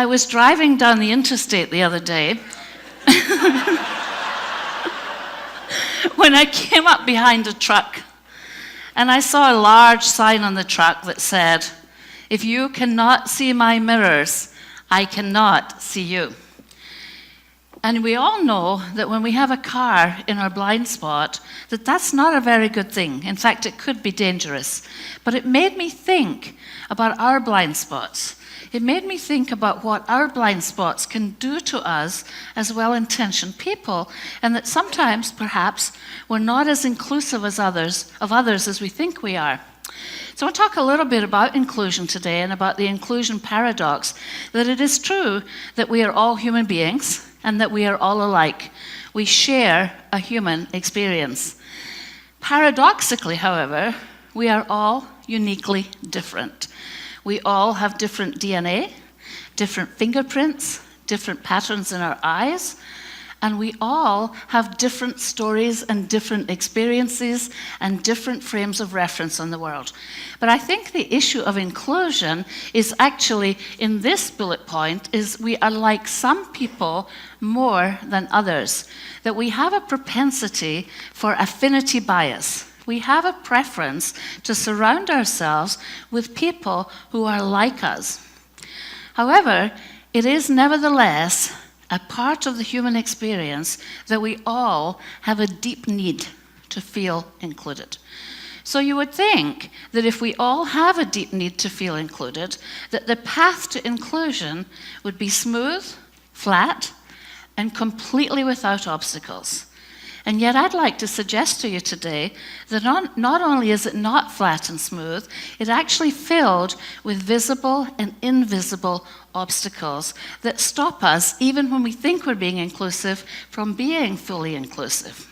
I was driving down the interstate the other day when I came up behind a truck, and I saw a large sign on the truck that said, "If you cannot see my mirrors, I cannot see you." And we all know that when we have a car in our blind spot, that's not a very good thing. In fact, it could be dangerous. But it made me think about our blind spots. It made me think about what our blind spots can do to us as well-intentioned people, and that sometimes, perhaps, we're not as inclusive as others as we think we are. So I'll talk a little bit about inclusion today and about the inclusion paradox, that it is true that we are all human beings and that we are all alike. We share a human experience. Paradoxically, however, we are all uniquely different. We all have different DNA, different fingerprints, different patterns in our eyes, and we all have different stories and different experiences and different frames of reference on the world. But I think the issue of inclusion is actually, in this bullet point, is we are like some people more than others, that we have a propensity for affinity bias. We have a preference to surround ourselves with people who are like us. However, it is nevertheless a part of the human experience that we all have a deep need to feel included. So you would think that if we all have a deep need to feel included, that the path to inclusion would be smooth, flat, and completely without obstacles. And yet I'd like to suggest to you today that not only is it not flat and smooth, it's actually filled with visible and invisible obstacles that stop us, even when we think we're being inclusive, from being fully inclusive.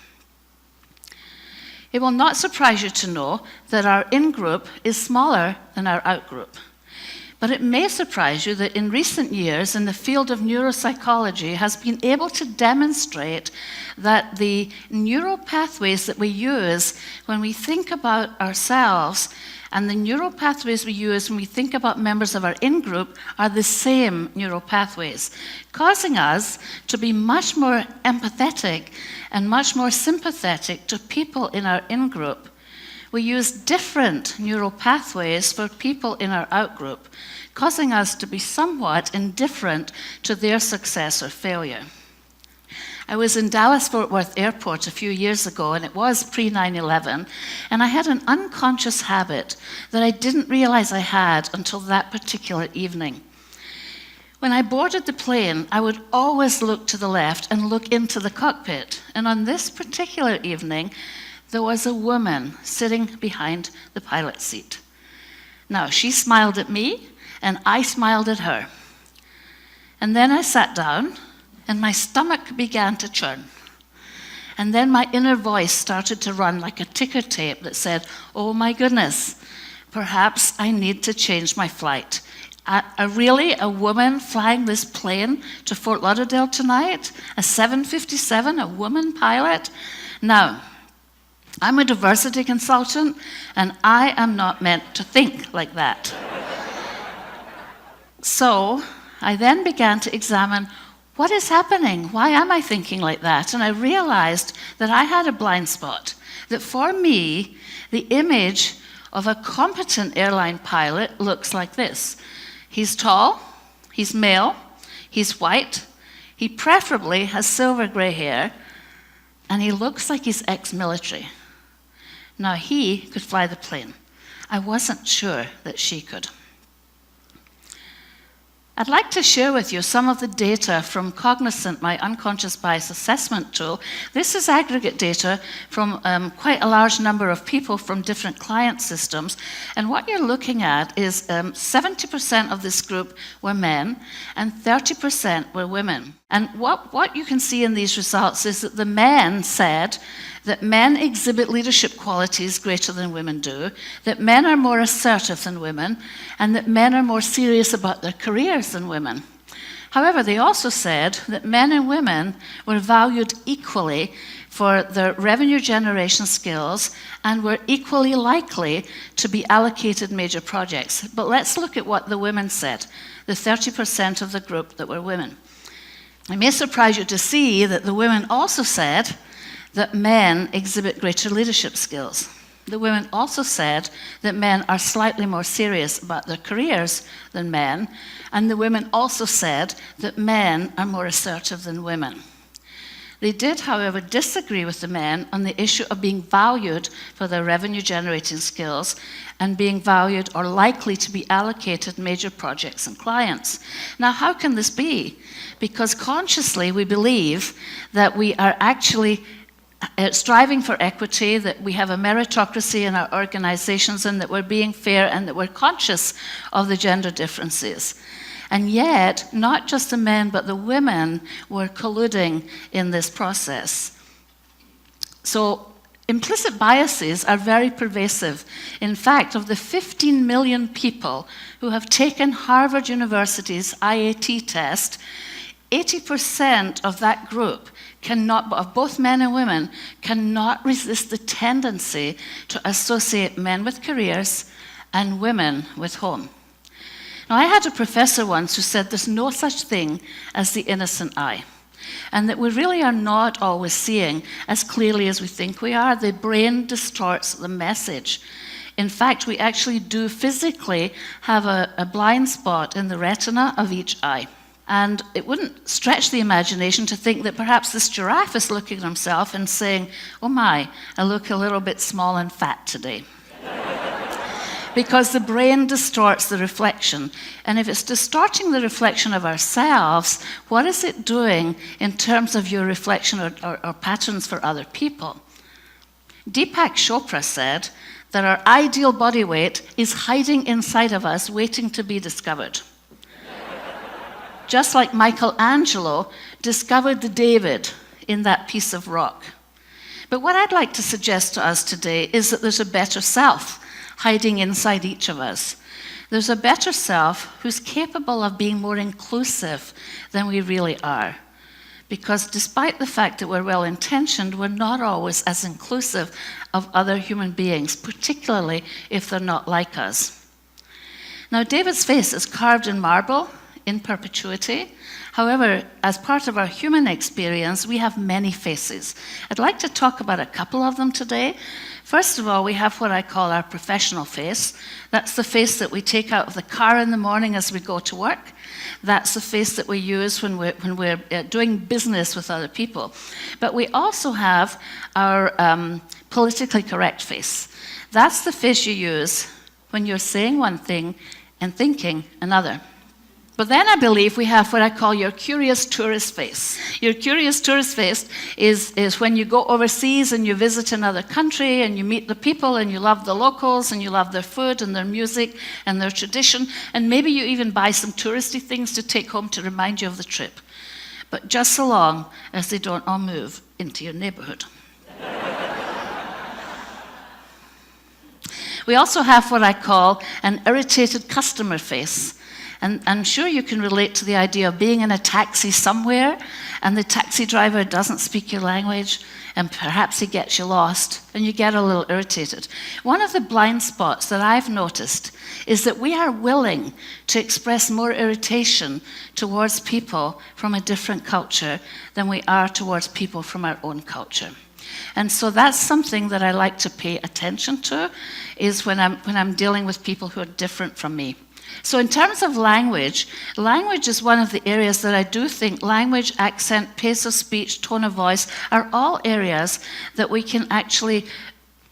It will not surprise you to know that our in-group is smaller than our out-group. But it may surprise you that in recent years, in the field of neuropsychology, has been able to demonstrate that the neural pathways that we use when we think about ourselves and the neural pathways we use when we think about members of our in-group are the same neural pathways, causing us to be much more empathetic and much more sympathetic to people in our in-group. We use different neural pathways for people in our out-group, causing us to be somewhat indifferent to their success or failure. I was in Dallas-Fort Worth Airport a few years ago, and it was pre-9/11, and I had an unconscious habit that I didn't realize I had until that particular evening. When I boarded the plane, I would always look to the left and look into the cockpit, and on this particular evening, there was a woman sitting behind the pilot's seat. Now, she smiled at me, and I smiled at her. And then I sat down, and my stomach began to churn. And then my inner voice started to run like a ticker tape that said, "Oh my goodness, perhaps I need to change my flight. Really, a woman flying this plane to Fort Lauderdale tonight? A 757, a woman pilot? Now, I'm a diversity consultant, and I am not meant to think like that." So I then began to examine, what is happening? Why am I thinking like that? And I realized that I had a blind spot, that for me, the image of a competent airline pilot looks like this. He's tall, he's male, he's white, he preferably has silver gray hair, and he looks like he's ex-military. Now, he could fly the plane. I wasn't sure that she could. I'd like to share with you some of the data from Cognizant, my unconscious bias assessment tool. This is aggregate data from quite a large number of people from different client systems. And what you're looking at is 70% of this group were men and 30% were women. And what you can see in these results is that the men said that men exhibit leadership qualities greater than women do, that men are more assertive than women, and that men are more serious about their careers than women. However, they also said that men and women were valued equally for their revenue generation skills and were equally likely to be allocated major projects. But let's look at what the women said, the 30% of the group that were women. It may surprise you to see that the women also said that men exhibit greater leadership skills. The women also said that men are slightly more serious about their careers than men, and the women also said that men are more assertive than women. They did, however, disagree with the men on the issue of being valued for their revenue-generating skills and being valued or likely to be allocated major projects and clients. Now, how can this be? Because consciously we believe that we are actually striving for equity, that we have a meritocracy in our organizations, and that we're being fair, and that we're conscious of the gender differences. And yet, not just the men, but the women were colluding in this process. So, implicit biases are very pervasive. In fact, of the 15 million people who have taken Harvard University's IAT test, 80% of that group of both men and women, cannot resist the tendency to associate men with careers and women with home. Now, I had a professor once who said there's no such thing as the innocent eye, and that we really are not always seeing as clearly as we think we are. The brain distorts the message. In fact, we actually do physically have a blind spot in the retina of each eye. And it wouldn't stretch the imagination to think that perhaps this giraffe is looking at himself and saying, "Oh my, I look a little bit small and fat today." Because the brain distorts the reflection. And if it's distorting the reflection of ourselves, what is it doing in terms of your reflection or patterns for other people? Deepak Chopra said that our ideal body weight is hiding inside of us, waiting to be discovered. Just like Michelangelo discovered the David in that piece of rock. But what I'd like to suggest to us today is that there's a better self hiding inside each of us. There's a better self who's capable of being more inclusive than we really are. Because despite the fact that we're well-intentioned, we're not always as inclusive of other human beings, particularly if they're not like us. Now, David's face is carved in marble in perpetuity. However, as part of our human experience, we have many faces. I'd like to talk about a couple of them today. First of all, we have what I call our professional face. That's the face that we take out of the car in the morning as we go to work. That's the face that we use when we're doing business with other people. But we also have our politically correct face. That's the face you use when you're saying one thing and thinking another. But then I believe we have what I call your curious tourist face. Your curious tourist face is when you go overseas and you visit another country and you meet the people and you love the locals and you love their food and their music and their tradition, and maybe you even buy some touristy things to take home to remind you of the trip. But just so long as they don't all move into your neighborhood. We also have what I call an irritated customer face. And I'm sure you can relate to the idea of being in a taxi somewhere and the taxi driver doesn't speak your language and perhaps he gets you lost and you get a little irritated. One of the blind spots that I've noticed is that we are willing to express more irritation towards people from a different culture than we are towards people from our own culture. And so that's something that I like to pay attention to, is when I'm dealing with people who are different from me. So in terms of language is one of the areas that I do think language, accent, pace of speech, tone of voice are all areas that we can actually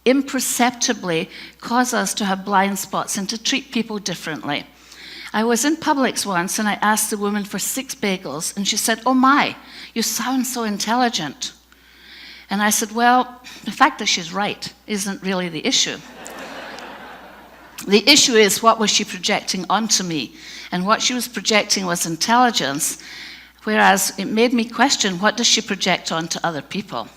imperceptibly cause us to have blind spots and to treat people differently. I was in Publix once and I asked the woman for 6 bagels and she said, "Oh my, you sound so intelligent." And I said, well, the fact that she's right isn't really the issue. The issue is, what was she projecting onto me? And what she was projecting was intelligence, whereas it made me question, what does she project onto other people?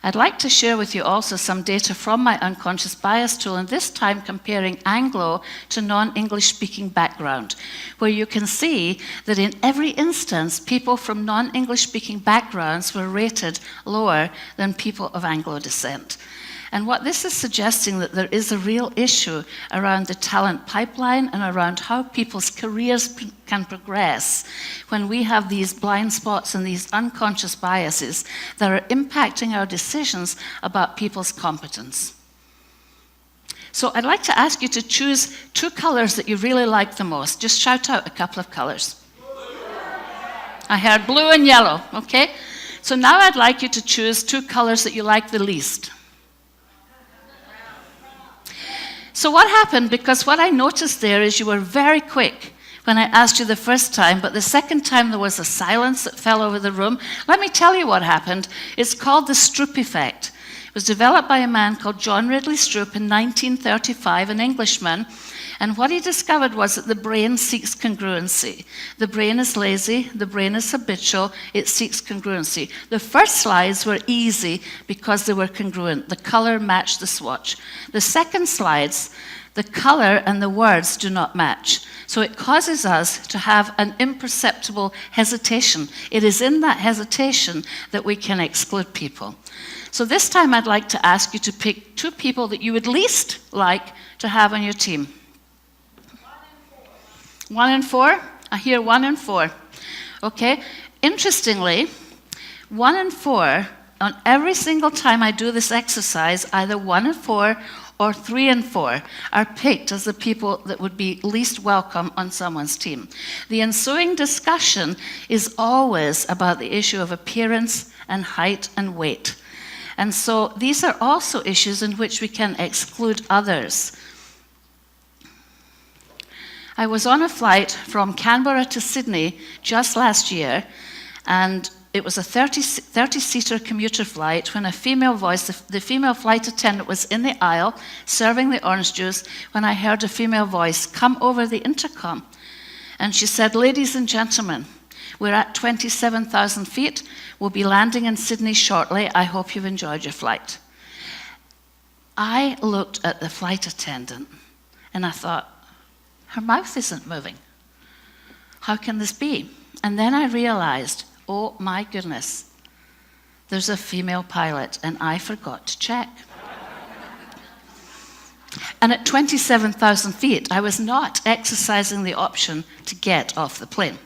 I'd like to share with you also some data from my unconscious bias tool, and this time comparing Anglo to non-English speaking background, where you can see that in every instance, people from non-English speaking backgrounds were rated lower than people of Anglo descent. And what this is suggesting that there is a real issue around the talent pipeline and around how people's careers can progress when we have these blind spots and these unconscious biases that are impacting our decisions about people's competence. So I'd like to ask you to choose 2 colors that you really like the most. Just shout out a couple of colors. I heard blue and yellow, okay? So now I'd like you to choose 2 colors that you like the least. So what happened, because what I noticed there is you were very quick when I asked you the first time, but the second time there was a silence that fell over the room. Let me tell you what happened. It's called the Stroop effect. It was developed by a man called John Ridley Stroop in 1935, an Englishman. And what he discovered was that the brain seeks congruency. The brain is lazy, the brain is habitual, it seeks congruency. The first slides were easy because they were congruent. The color matched the swatch. The second slides, the color and the words do not match. So it causes us to have an imperceptible hesitation. It is in that hesitation that we can exclude people. So this time I'd like to ask you to pick 2 people that you would least like to have on your team. 1 and 4? I hear 1 and 4. Okay. Interestingly, 1 and 4, on every single time I do this exercise, either 1 and 4 or 3 and 4 are picked as the people that would be least welcome on someone's team. The ensuing discussion is always about the issue of appearance and height and weight. And so these are also issues in which we can exclude others. I was on a flight from Canberra to Sydney just last year, and it was a 30-seater commuter flight when a female voice, the female flight attendant was in the aisle serving the orange juice when I heard a female voice come over the intercom. And she said, "Ladies and gentlemen, we're at 27,000 feet. We'll be landing in Sydney shortly. I hope you've enjoyed your flight." I looked at the flight attendant and I thought, her mouth isn't moving. How can this be? And then I realized, oh my goodness, there's a female pilot and I forgot to check. And at 27,000 feet, I was not exercising the option to get off the plane.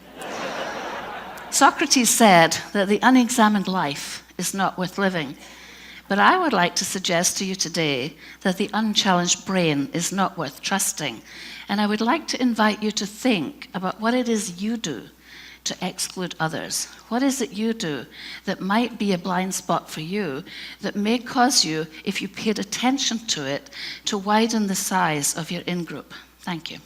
Socrates said that the unexamined life is not worth living. But I would like to suggest to you today that the unchallenged brain is not worth trusting. And I would like to invite you to think about what it is you do to exclude others. What is it you do that might be a blind spot for you that may cause you, if you paid attention to it, to widen the size of your in-group? Thank you.